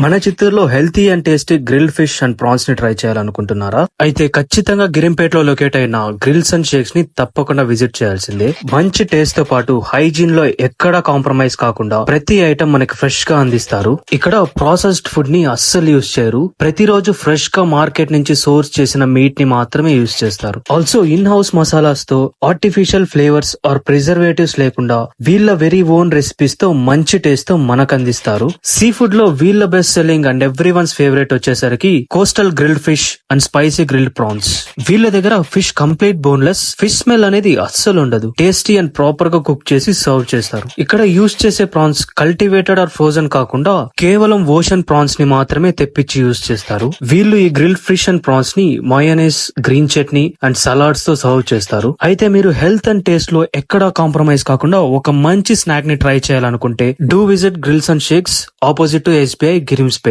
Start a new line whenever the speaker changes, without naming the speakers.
మన చిత్తూరులో healthy and tasty grill fish and prawns ని ట్రై చేయాలనుకుంటున్నారా? అయితే ఖచ్చితంగా గిరింపేటలో లొకేట్ అయిన గ్రిల్స్ అండ్ షేక్స్ ని తప్పకుండా విజిట్ చేయాల్సిందే. మంచి టేస్ట్ తో పాటు హైజీన్ లో ఎక్కడా కాంప్రమైజ్ కాకుండా ప్రతి ఐటమ్ మనకి ఫ్రెష్ గా అందిస్తారు. ఇక్కడ ప్రాసెస్డ్ ఫుడ్ ని అస్సలు యూజ్ చేయరు. ప్రతిరోజు ఫ్రెష్ గా మార్కెట్ నుంచి సోర్స్ చేసిన మీట్ ని మాత్రమే యూజ్ చేస్తారు. ఆల్సో ఇన్ హౌస్ మసాలాస్ తో ఆర్టిఫిషియల్ ఫ్లేవర్స్ ఆర్ ప్రిజర్వేటివ్స్ లేకుండా వీళ్ళ వెరీ ఓన్ రెసిపీస్ తో మంచి టేస్ట్ తో మనకు అందిస్తారు. సీ ఫుడ్ లో వీళ్ళ best selling and everyone's favourite వచ్చేసరికి coastal grilled fish and spicy grilled prawns. వీళ్ళ దగ్గర fish complete boneless, fish smell అనేది అస్సలు ఉండదు. టేస్టీ అండ్ ప్రాపర్ గా కుక్ చేసి సర్వ్ చేస్తారు. ఇక్కడ యూజ్ చేసే ప్రాన్స్ కల్టివేటెడ్ ఆర్ ఫ్రోజన్ కాకుండా కేవలం ఓషన్ ప్రాన్స్ ని మాత్రమే తెప్పించి యూజ్ చేస్తారు. వీళ్ళు ఈ గ్రిల్డ్ ఫిష్ అండ్ ప్రాన్స్ ని mayonnaise, green chutney and salads తో సర్వ్ చేస్తారు. అయితే మీరు హెల్త్ అండ్ టేస్ట్ లో ఎక్కడా కాంప్రమైజ్ కాకుండా ఒక మంచి స్నాక్ ని ట్రై చేయాలనుకుంటే do visit grills and shakes opposite to SBI గిరిమ్స్పేట్.